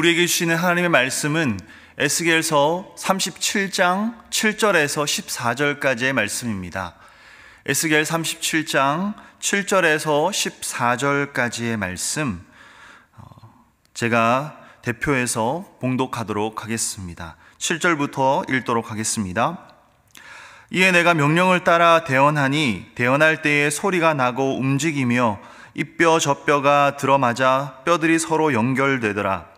우리에게 주시는 하나님의 말씀은 에스겔서 37장 7절에서 14절까지의 말씀입니다. 에스겔 37장 7절에서 14절까지의 말씀, 제가 대표해서 봉독하도록 하겠습니다. 7절부터 읽도록 하겠습니다. 이에 내가 명령을 따라 대언하니 대언할 때에 소리가 나고 움직이며 이 뼈 저 뼈가 들어맞아 뼈들이 서로 연결되더라.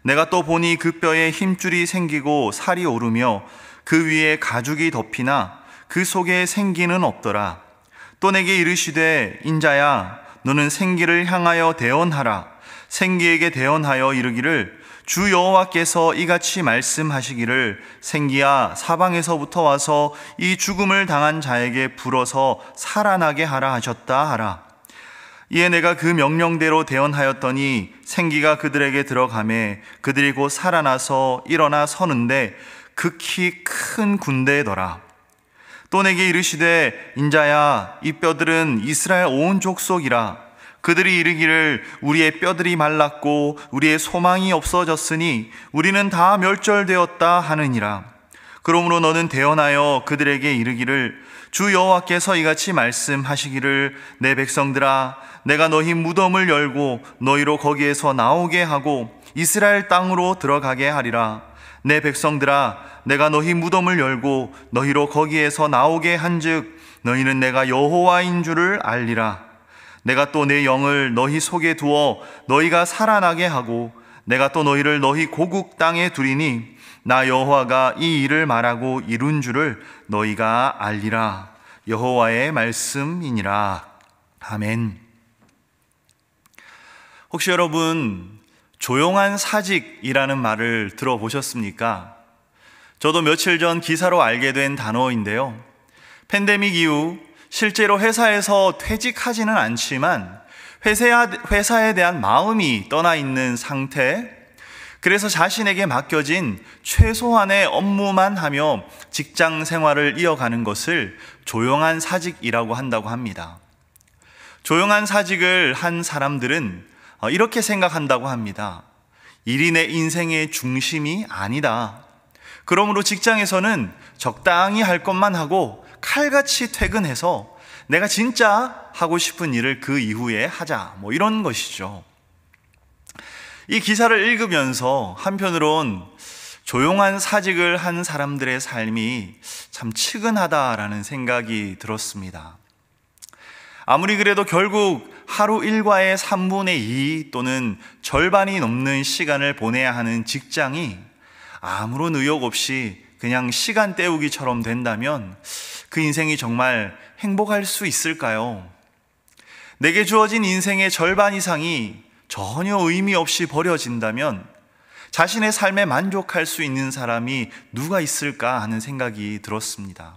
내가 또 보니 그 뼈에 힘줄이 생기고 살이 오르며 그 위에 가죽이 덮이나 그 속에 생기는 없더라. 또 내게 이르시되 인자야 너는 생기를 향하여 대언하라. 생기에게 대언하여 이르기를 주 여호와께서 이같이 말씀하시기를 생기야 사방에서부터 와서 이 죽음을 당한 자에게 불어서 살아나게 하라 하셨다 하라. 이에 내가 그 명령대로 대언하였더니 생기가 그들에게 들어가매 그들이 곧 살아나서 일어나 서는데 극히 큰 군대더라. 또 내게 이르시되 인자야 이 뼈들은 이스라엘 온 족속이라. 그들이 이르기를 우리의 뼈들이 말랐고 우리의 소망이 없어졌으니 우리는 다 멸절되었다 하느니라. 그러므로 너는 대언하여 그들에게 이르기를 주 여호와께서 이같이 말씀하시기를 내 백성들아 내가 너희 무덤을 열고 너희로 거기에서 나오게 하고 이스라엘 땅으로 들어가게 하리라. 내 백성들아 내가 너희 무덤을 열고 너희로 거기에서 나오게 한즉 너희는 내가 여호와인 줄을 알리라. 내가 또 내 영을 너희 속에 두어 너희가 살아나게 하고 내가 또 너희를 너희 고국 땅에 두리니 나 여호와가 이 일을 말하고 이룬 줄을 너희가 알리라. 여호와의 말씀이니라. 아멘. 혹시 여러분 조용한 사직이라는 말을 들어보셨습니까? 저도 며칠 전 기사로 알게 된 단어인데요. 팬데믹 이후 실제로 회사에서 퇴직하지는 않지만 회사에 대한 마음이 떠나 있는 상태, 그래서 자신에게 맡겨진 최소한의 업무만 하며 직장 생활을 이어가는 것을 조용한 사직이라고 한다고 합니다. 조용한 사직을 한 사람들은 이렇게 생각한다고 합니다. 일이 내 인생의 중심이 아니다. 그러므로 직장에서는 적당히 할 것만 하고 칼같이 퇴근해서 내가 진짜 하고 싶은 일을 그 이후에 하자, 이런 것이죠. 이 기사를 읽으면서 한편으론 조용한 사직을 한 사람들의 삶이 참 측은하다라는 생각이 들었습니다. 아무리 그래도 결국 하루 일과의 3분의 2 또는 절반이 넘는 시간을 보내야 하는 직장이 아무런 의욕 없이 그냥 시간 때우기처럼 된다면 그 인생이 정말 행복할 수 있을까요? 내게 주어진 인생의 절반 이상이 전혀 의미 없이 버려진다면 자신의 삶에 만족할 수 있는 사람이 누가 있을까 하는 생각이 들었습니다.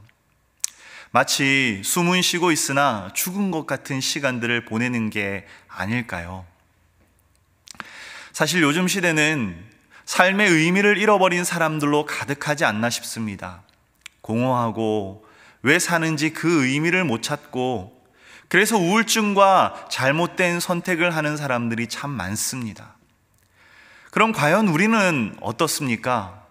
마치 숨은 쉬고 있으나 죽은 것 같은 시간들을 보내는 게 아닐까요? 사실 요즘 시대는 삶의 의미를 잃어버린 사람들로 가득하지 않나 싶습니다. 공허하고 왜 사는지 그 의미를 못 찾고 그래서 우울증과 잘못된 선택을 하는 사람들이 참 많습니다. 그럼 과연 우리는 어떻습니까?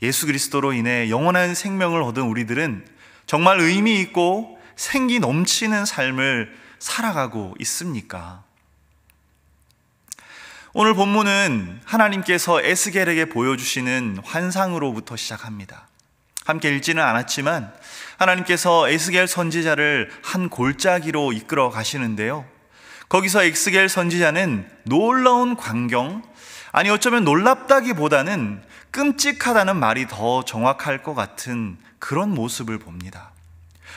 예수 그리스도로 인해 영원한 생명을 얻은 우리들은 정말 의미 있고 생기 넘치는 삶을 살아가고 있습니까? 오늘 본문은 하나님께서 에스겔에게 보여주시는 환상으로부터 시작합니다. 함께 읽지는 않았지만 하나님께서 에스겔 선지자를 한 골짜기로 이끌어 가시는데요. 거기서 에스겔 선지자는 놀라운 광경, 아니 어쩌면 놀랍다기보다는 끔찍하다는 말이 더 정확할 것 같은 그런 모습을 봅니다.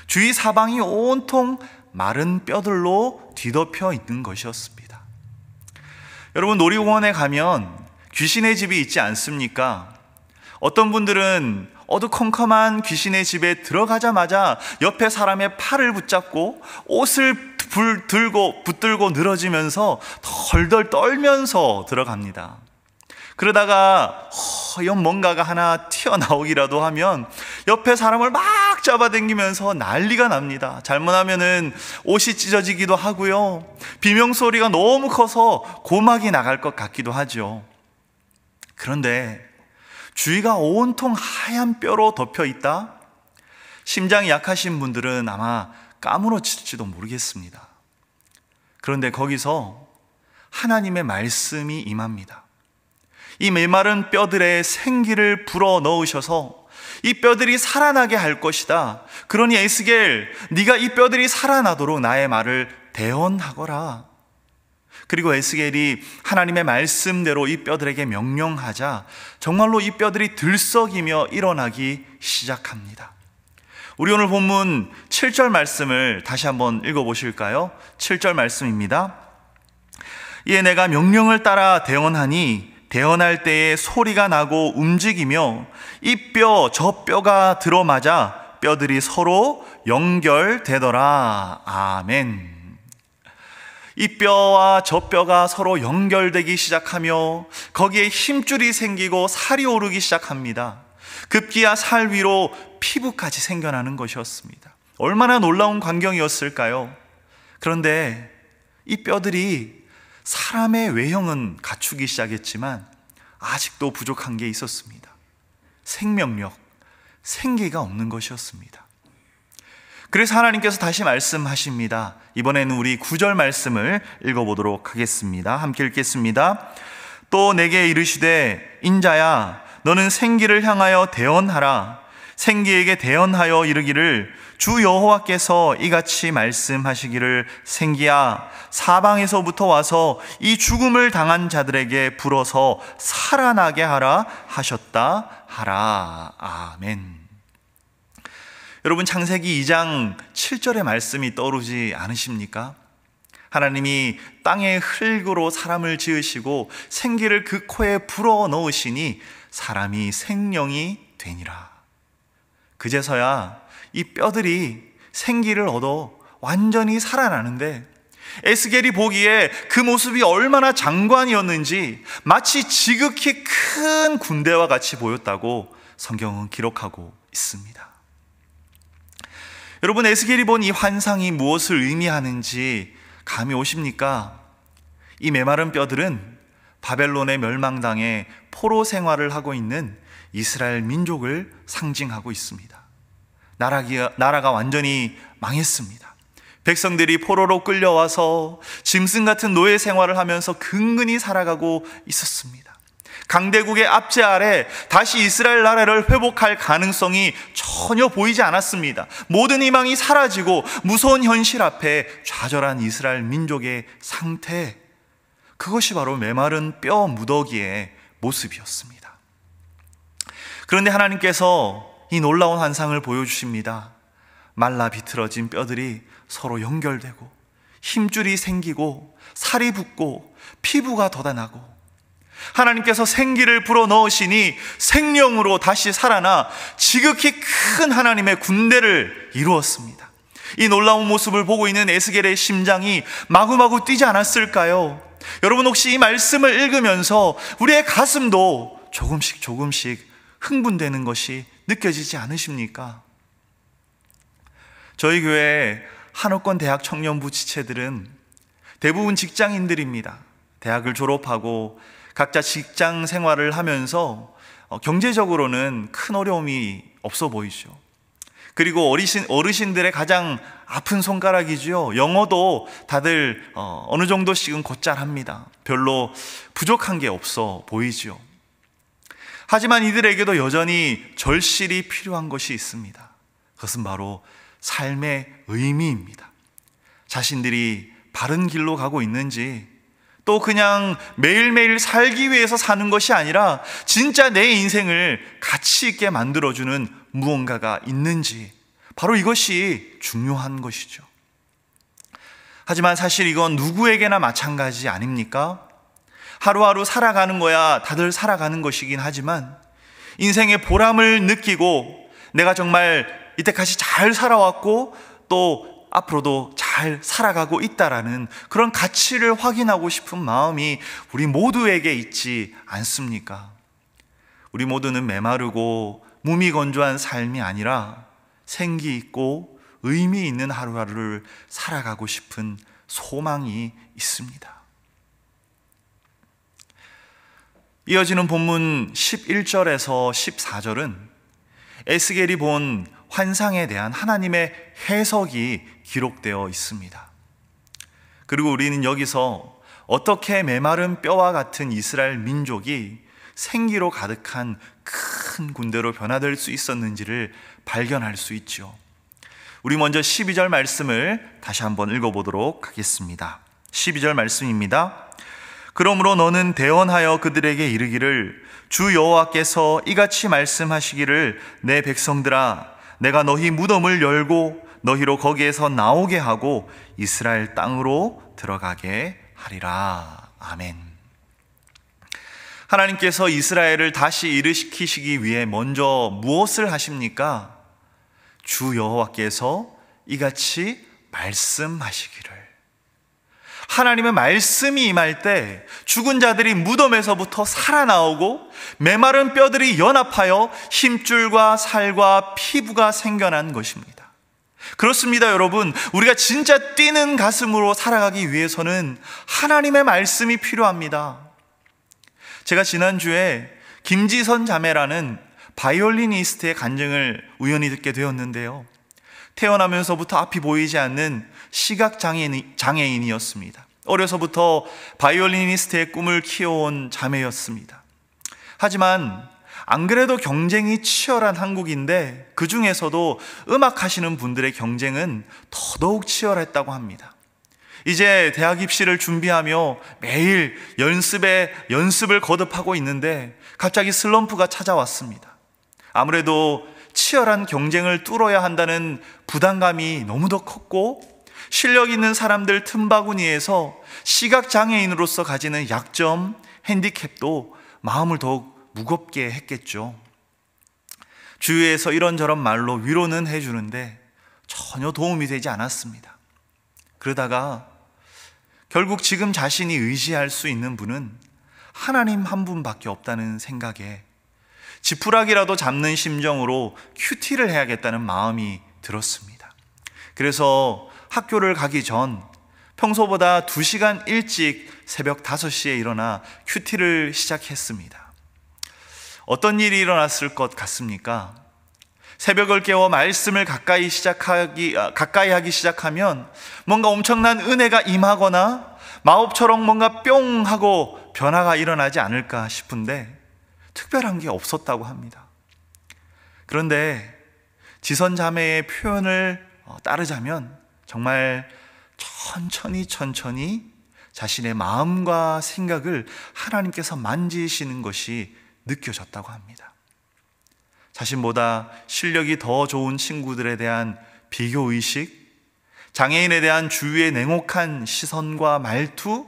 주위 사방이 온통 마른 뼈들로 뒤덮여 있는 것이었습니다. 여러분, 놀이공원에 가면 귀신의 집이 있지 않습니까? 어떤 분들은 어두컴컴한 귀신의 집에 들어가자마자 옆에 사람의 팔을 붙잡고 옷을 붙들고 늘어지면서 덜덜 떨면서 들어갑니다. 그러다가 뭔가가 하나 튀어나오기라도 하면 옆에 사람을 막 잡아당기면서 난리가 납니다. 잘못하면은 옷이 찢어지기도 하고요. 비명소리가 너무 커서 고막이 나갈 것 같기도 하죠. 그런데 주위가 온통 하얀 뼈로 덮여 있다? 심장이 약하신 분들은 아마 까무러칠지도 모르겠습니다. 그런데 거기서 하나님의 말씀이 임합니다. 이 메마른 뼈들에 생기를 불어 넣으셔서 이 뼈들이 살아나게 할 것이다. 그러니 에스겔, 네가 이 뼈들이 살아나도록 나의 말을 대언하거라. 그리고 에스겔이 하나님의 말씀대로 이 뼈들에게 명령하자 정말로 이 뼈들이 들썩이며 일어나기 시작합니다. 우리 오늘 본문 7절 말씀을 다시 한번 읽어보실까요? 7절 말씀입니다. 이에 내가 명령을 따라 대언하니 대언할 때에 소리가 나고 움직이며 이 뼈 저 뼈가 들어맞아 뼈들이 서로 연결되더라. 아멘. 이 뼈와 저 뼈가 서로 연결되기 시작하며 거기에 힘줄이 생기고 살이 오르기 시작합니다. 급기야 살 위로 피부까지 생겨나는 것이었습니다. 얼마나 놀라운 광경이었을까요? 그런데 이 뼈들이 사람의 외형은 갖추기 시작했지만 아직도 부족한 게 있었습니다. 생명력, 생기가 없는 것이었습니다. 그래서 하나님께서 다시 말씀하십니다. 이번에는 우리 9절 말씀을 읽어보도록 하겠습니다. 함께 읽겠습니다. 또 내게 이르시되 인자야 너는 생기를 향하여 대언하라. 생기에게 대언하여 이르기를 주 여호와께서 이같이 말씀하시기를 생기야 사방에서부터 와서 이 죽음을 당한 자들에게 불어서 살아나게 하라 하셨다 하라. 아멘. 여러분, 창세기 2장 7절의 말씀이 떠오르지 않으십니까? 하나님이 땅의 흙으로 사람을 지으시고 생기를 그 코에 불어 넣으시니 사람이 생명이 되니라. 그제서야 이 뼈들이 생기를 얻어 완전히 살아나는데 에스겔이 보기에 그 모습이 얼마나 장관이었는지 마치 지극히 큰 군대와 같이 보였다고 성경은 기록하고 있습니다. 여러분, 에스겔이 본 이 환상이 무엇을 의미하는지 감이 오십니까? 이 메마른 뼈들은 바벨론의 멸망당해 포로 생활을 하고 있는 이스라엘 민족을 상징하고 있습니다. 나라가 완전히 망했습니다. 백성들이 포로로 끌려와서 짐승 같은 노예 생활을 하면서 근근히 살아가고 있었습니다. 강대국의 압제 아래 다시 이스라엘 나라를 회복할 가능성이 전혀 보이지 않았습니다. 모든 희망이 사라지고 무서운 현실 앞에 좌절한 이스라엘 민족의 상태, 그것이 바로 메마른 뼈 무더기의 모습이었습니다. 그런데 하나님께서 이 놀라운 환상을 보여주십니다. 말라 비틀어진 뼈들이 서로 연결되고 힘줄이 생기고 살이 붙고 피부가 돋아나고 하나님께서 생기를 불어넣으시니 생명으로 다시 살아나 지극히 큰 하나님의 군대를 이루었습니다. 이 놀라운 모습을 보고 있는 에스겔의 심장이 마구마구 뛰지 않았을까요? 여러분, 혹시 이 말씀을 읽으면서 우리의 가슴도 조금씩 흥분되는 것이 느껴지지 않으십니까? 저희 교회 한옥권 대학 청년부 지체들은 대부분 직장인들입니다. 대학을 졸업하고 각자 직장 생활을 하면서 경제적으로는 큰 어려움이 없어 보이죠. 그리고 어르신들의 가장 아픈 손가락이죠. 영어도 다들 어느 정도씩은 곧잘합니다. 별로 부족한 게 없어 보이죠. 하지만 이들에게도 여전히 절실히 필요한 것이 있습니다. 그것은 바로 삶의 의미입니다. 자신들이 바른 길로 가고 있는지, 또 그냥 매일매일 살기 위해서 사는 것이 아니라 진짜 내 인생을 가치 있게 만들어주는 무언가가 있는지, 바로 이것이 중요한 것이죠. 하지만 사실 이건 누구에게나 마찬가지 아닙니까? 하루하루 살아가는 거야 다들 살아가는 것이긴 하지만 인생의 보람을 느끼고 내가 정말 이때까지 잘 살아왔고 또 앞으로도 잘 살아가고 있다라는 그런 가치를 확인하고 싶은 마음이 우리 모두에게 있지 않습니까? 우리 모두는 메마르고 무미건조한 삶이 아니라 생기 있고 의미 있는 하루하루를 살아가고 싶은 소망이 있습니다. 이어지는 본문 11절에서 14절은 에스겔이 본 환상에 대한 하나님의 해석이 기록되어 있습니다. 그리고 우리는 여기서 어떻게 메마른 뼈와 같은 이스라엘 민족이 생기로 가득한 큰 군대로 변화될 수 있었는지를 발견할 수 있죠. 우리 먼저 12절 말씀을 다시 한번 읽어보도록 하겠습니다. 12절 말씀입니다. 그러므로 너는 대언하여 그들에게 이르기를 주 여호와께서 이같이 말씀하시기를 내 백성들아 내가 너희 무덤을 열고 너희로 거기에서 나오게 하고 이스라엘 땅으로 들어가게 하리라. 아멘. 하나님께서 이스라엘을 다시 일으키시기 위해 먼저 무엇을 하십니까? 주 여호와께서 이같이 말씀하시기를. 하나님의 말씀이 임할 때 죽은 자들이 무덤에서부터 살아나오고 메마른 뼈들이 연합하여 힘줄과 살과 피부가 생겨난 것입니다. 그렇습니다, 여러분. 우리가 진짜 뛰는 가슴으로 살아가기 위해서는 하나님의 말씀이 필요합니다. 제가 지난주에 김지선 자매라는 바이올리니스트의 간증을 우연히 듣게 되었는데요. 태어나면서부터 앞이 보이지 않는 시각장애인이었습니다. 어려서부터 바이올리니스트의 꿈을 키워온 자매였습니다. 하지만 안 그래도 경쟁이 치열한 한국인데 그 중에서도 음악하시는 분들의 경쟁은 더더욱 치열했다고 합니다. 이제 대학 입시를 준비하며 매일 연습을 거듭하고 있는데 갑자기 슬럼프가 찾아왔습니다. 아무래도 치열한 경쟁을 뚫어야 한다는 부담감이 너무도 컸고 실력 있는 사람들 틈바구니에서 시각장애인으로서 가지는 약점, 핸디캡도 마음을 더욱 무겁게 했겠죠. 주위에서 이런저런 말로 위로는 해주는데 전혀 도움이 되지 않았습니다. 그러다가 결국 지금 자신이 의지할 수 있는 분은 하나님 한 분밖에 없다는 생각에 지푸라기라도 잡는 심정으로 큐티를 해야겠다는 마음이 들었습니다. 그래서 학교를 가기 전 평소보다 2시간 일찍 새벽 5시에 일어나 큐티를 시작했습니다. 어떤 일이 일어났을 것 같습니까? 새벽을 깨워 말씀을 가까이 하기 시작하면 뭔가 엄청난 은혜가 임하거나 마법처럼 뭔가 뿅 하고 변화가 일어나지 않을까 싶은데 특별한 게 없었다고 합니다. 그런데 지선 자매의 표현을 따르자면 정말 천천히 자신의 마음과 생각을 하나님께서 만지시는 것이 느껴졌다고 합니다. 자신보다 실력이 더 좋은 친구들에 대한 비교의식, 장애인에 대한 주위의 냉혹한 시선과 말투,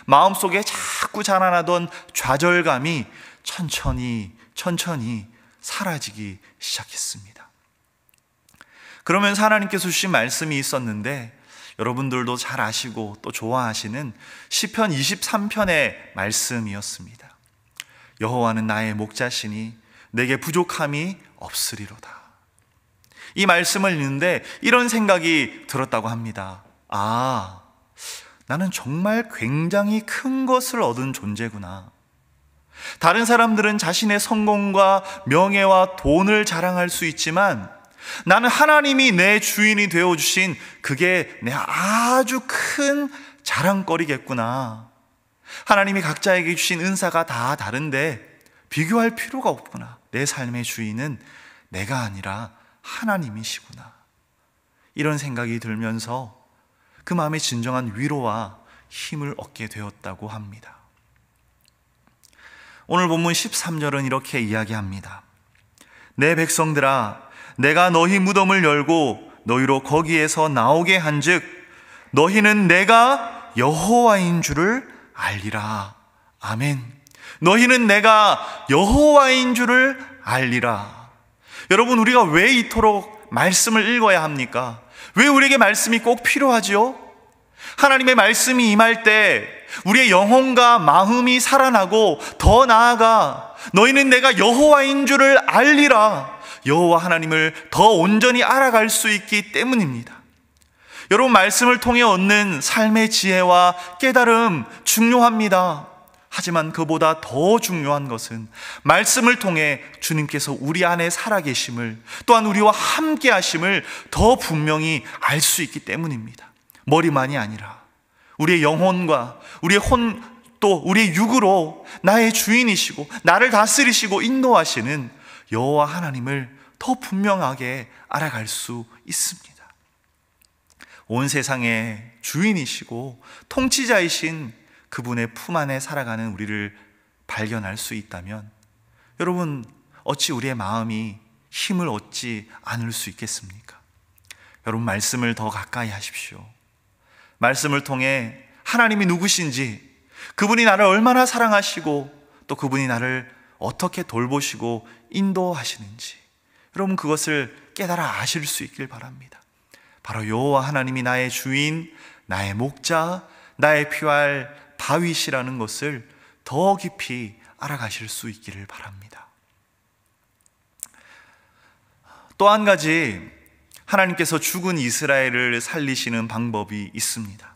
마음속에 자꾸 자라나던 좌절감이 천천히 사라지기 시작했습니다. 그러면서 하나님께서 주신 말씀이 있었는데 여러분들도 잘 아시고 또 좋아하시는 시편 23편의 말씀이었습니다. 여호와는 나의 목자시니 내게 부족함이 없으리로다. 이 말씀을 읽는데 이런 생각이 들었다고 합니다. 아, 나는 정말 굉장히 큰 것을 얻은 존재구나. 다른 사람들은 자신의 성공과 명예와 돈을 자랑할 수 있지만 나는 하나님이 내 주인이 되어주신 그게 내 아주 큰 자랑거리겠구나. 하나님이 각자에게 주신 은사가 다 다른데 비교할 필요가 없구나. 내 삶의 주인은 내가 아니라 하나님이시구나. 이런 생각이 들면서 그 마음에 진정한 위로와 힘을 얻게 되었다고 합니다. 오늘 본문 13절은 이렇게 이야기합니다. 내 백성들아, 내가 너희 무덤을 열고 너희로 거기에서 나오게 한즉 너희는 내가 여호와인 줄을 알리라. 아멘. 너희는 내가 여호와인 줄을 알리라. 여러분, 우리가 왜 이토록 말씀을 읽어야 합니까? 왜 우리에게 말씀이 꼭 필요하지요? 하나님의 말씀이 임할 때 우리의 영혼과 마음이 살아나고 더 나아가 너희는 내가 여호와인 줄을 알리라. 여호와 하나님을 더 온전히 알아갈 수 있기 때문입니다. 여러분, 말씀을 통해 얻는 삶의 지혜와 깨달음 중요합니다. 하지만 그보다 더 중요한 것은 말씀을 통해 주님께서 우리 안에 살아계심을, 또한 우리와 함께 하심을 더 분명히 알 수 있기 때문입니다. 머리만이 아니라 우리의 영혼과 우리의 또 우리의 육으로 나의 주인이시고 나를 다스리시고 인도하시는 여호와 하나님을 더 분명하게 알아갈 수 있습니다. 온 세상의 주인이시고 통치자이신 그분의 품 안에 살아가는 우리를 발견할 수 있다면, 여러분, 어찌 우리의 마음이 힘을 얻지 않을 수 있겠습니까? 여러분, 말씀을 더 가까이 하십시오. 말씀을 통해 하나님이 누구신지, 그분이 나를 얼마나 사랑하시고 또 그분이 나를 어떻게 돌보시고 인도하시는지, 여러분, 그것을 깨달아 아실 수 있길 바랍니다. 바로 여호와 하나님이 나의 주인, 나의 목자, 나의 피할 바위시라는 것을 더 깊이 알아가실 수 있기를 바랍니다. 또 한 가지, 하나님께서 죽은 이스라엘을 살리시는 방법이 있습니다.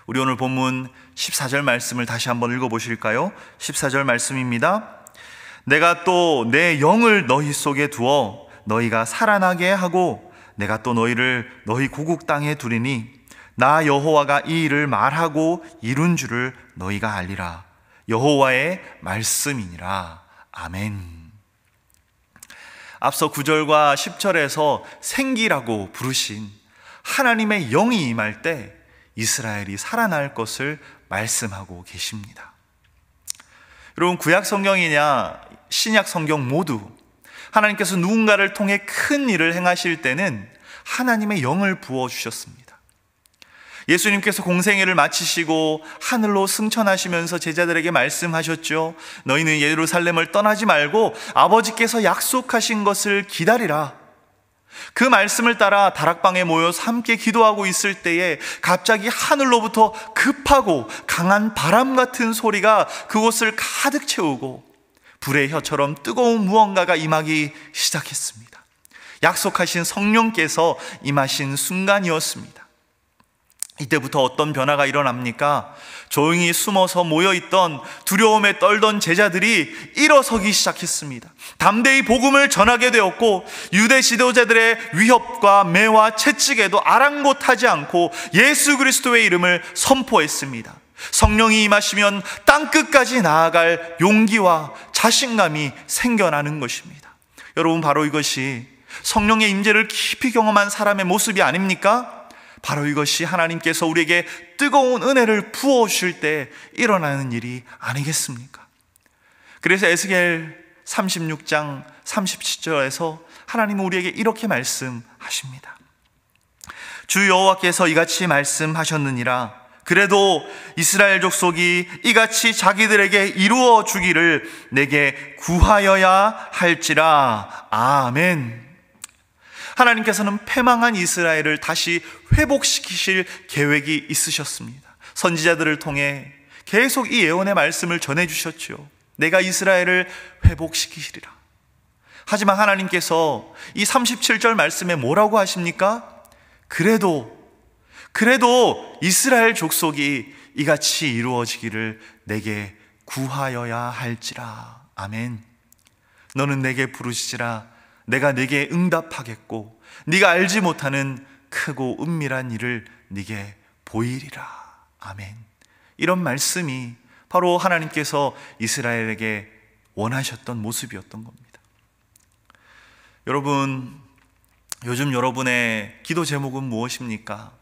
우리 오늘 본문 14절 말씀을 다시 한번 읽어보실까요? 14절 말씀입니다. 내가 또 내 영을 너희 속에 두어 너희가 살아나게 하고 내가 또 너희를 너희 고국 땅에 두리니 나 여호와가 이 일을 말하고 이룬 줄을 너희가 알리라. 여호와의 말씀이니라. 아멘. 앞서 9절과 10절에서 생기라고 부르신 하나님의 영이 임할 때 이스라엘이 살아날 것을 말씀하고 계십니다. 여러분, 구약 성경이냐 신약 성경 모두 하나님께서 누군가를 통해 큰 일을 행하실 때는 하나님의 영을 부어주셨습니다. 예수님께서 공생애를 마치시고 하늘로 승천하시면서 제자들에게 말씀하셨죠. 너희는 예루살렘을 떠나지 말고 아버지께서 약속하신 것을 기다리라. 그 말씀을 따라 다락방에 모여서 함께 기도하고 있을 때에 갑자기 하늘로부터 급하고 강한 바람 같은 소리가 그곳을 가득 채우고 불의 혀처럼 뜨거운 무언가가 임하기 시작했습니다. 약속하신 성령께서 임하신 순간이었습니다. 이때부터 어떤 변화가 일어납니까? 조용히 숨어서 모여있던 두려움에 떨던 제자들이 일어서기 시작했습니다. 담대히 복음을 전하게 되었고 유대 지도자들의 위협과 매와 채찍에도 아랑곳하지 않고 예수 그리스도의 이름을 선포했습니다. 성령이 임하시면 땅끝까지 나아갈 용기와 자신감이 생겨나는 것입니다. 여러분, 바로 이것이 성령의 임재를 깊이 경험한 사람의 모습이 아닙니까? 바로 이것이 하나님께서 우리에게 뜨거운 은혜를 부어주실 때 일어나는 일이 아니겠습니까? 그래서 에스겔 36장 37절에서 하나님은 우리에게 이렇게 말씀하십니다. 주 여호와께서 이같이 말씀하셨느니라. 그래도 이스라엘 족속이 이같이 자기들에게 이루어 주기를 내게 구하여야 할지라. 아멘. 하나님께서는 패망한 이스라엘을 다시 회복시키실 계획이 있으셨습니다. 선지자들을 통해 계속 이 예언의 말씀을 전해주셨죠. 내가 이스라엘을 회복시키시리라. 하지만 하나님께서 이 37절 말씀에 뭐라고 하십니까? 그래도 이스라엘 족속이 이같이 이루어지기를 내게 구하여야 할지라. 아멘. 너는 내게 부르시지라. 내가 네게 응답하겠고 네가 알지 못하는 크고 은밀한 일을 네게 보이리라. 아멘. 이런 말씀이 바로 하나님께서 이스라엘에게 원하셨던 모습이었던 겁니다. 여러분, 요즘 여러분의 기도 제목은 무엇입니까?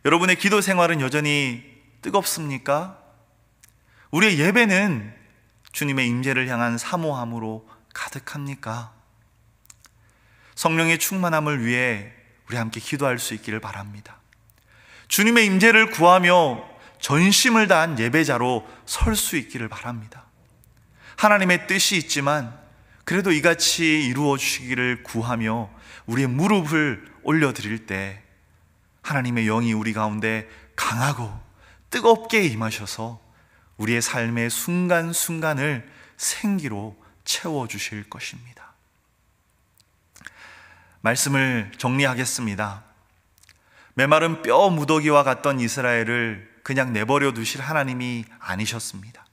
여러분의 기도 생활은 여전히 뜨겁습니까? 우리의 예배는 주님의 임재를 향한 사모함으로 가득합니까? 성령의 충만함을 위해 우리 함께 기도할 수 있기를 바랍니다. 주님의 임재를 구하며 전심을 다한 예배자로 설 수 있기를 바랍니다. 하나님의 뜻이 있지만 그래도 이같이 이루어 주시기를 구하며 우리의 무릎을 올려드릴 때 하나님의 영이 우리 가운데 강하고 뜨겁게 임하셔서 우리의 삶의 순간순간을 생기로 채워주실 것입니다. 말씀을 정리하겠습니다. 메마른 뼈 무더기와 같던 이스라엘을 그냥 내버려 두실 하나님이 아니셨습니다.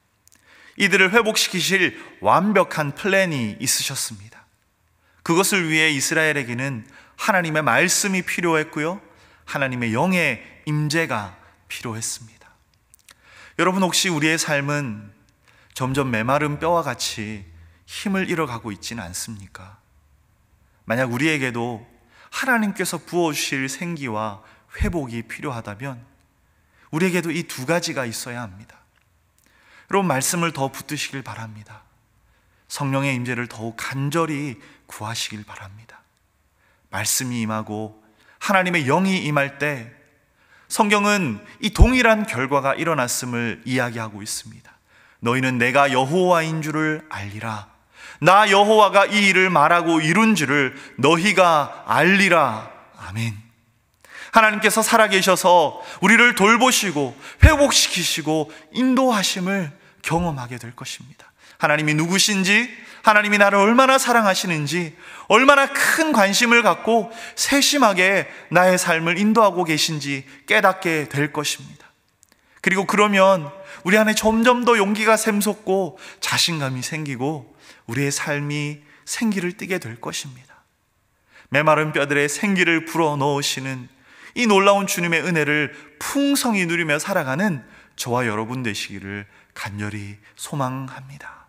이들을 회복시키실 완벽한 플랜이 있으셨습니다. 그것을 위해 이스라엘에게는 하나님의 말씀이 필요했고요, 하나님의 영의 임재가 필요했습니다. 여러분, 혹시 우리의 삶은 점점 메마른 뼈와 같이 힘을 잃어가고 있지는 않습니까? 만약 우리에게도 하나님께서 부어주실 생기와 회복이 필요하다면 우리에게도 이 두 가지가 있어야 합니다. 여러분, 말씀을 더 붙드시길 바랍니다. 성령의 임재를 더욱 간절히 구하시길 바랍니다. 말씀이 임하고 하나님의 영이 임할 때 성경은 이 동일한 결과가 일어났음을 이야기하고 있습니다. 너희는 내가 여호와인 줄을 알리라. 나 여호와가 이 일을 말하고 이룬 줄을 너희가 알리라. 아멘. 하나님께서 살아계셔서 우리를 돌보시고 회복시키시고 인도하심을 경험하게 될 것입니다. 하나님이 누구신지, 하나님이 나를 얼마나 사랑하시는지, 얼마나 큰 관심을 갖고 세심하게 나의 삶을 인도하고 계신지 깨닫게 될 것입니다. 그리고 그러면 우리 안에 점점 더 용기가 샘솟고 자신감이 생기고 우리의 삶이 생기를 띠게 될 것입니다. 메마른 뼈들의 생기를 불어넣으시는 이 놀라운 주님의 은혜를 풍성히 누리며 살아가는 저와 여러분 되시기를 간절히 소망합니다.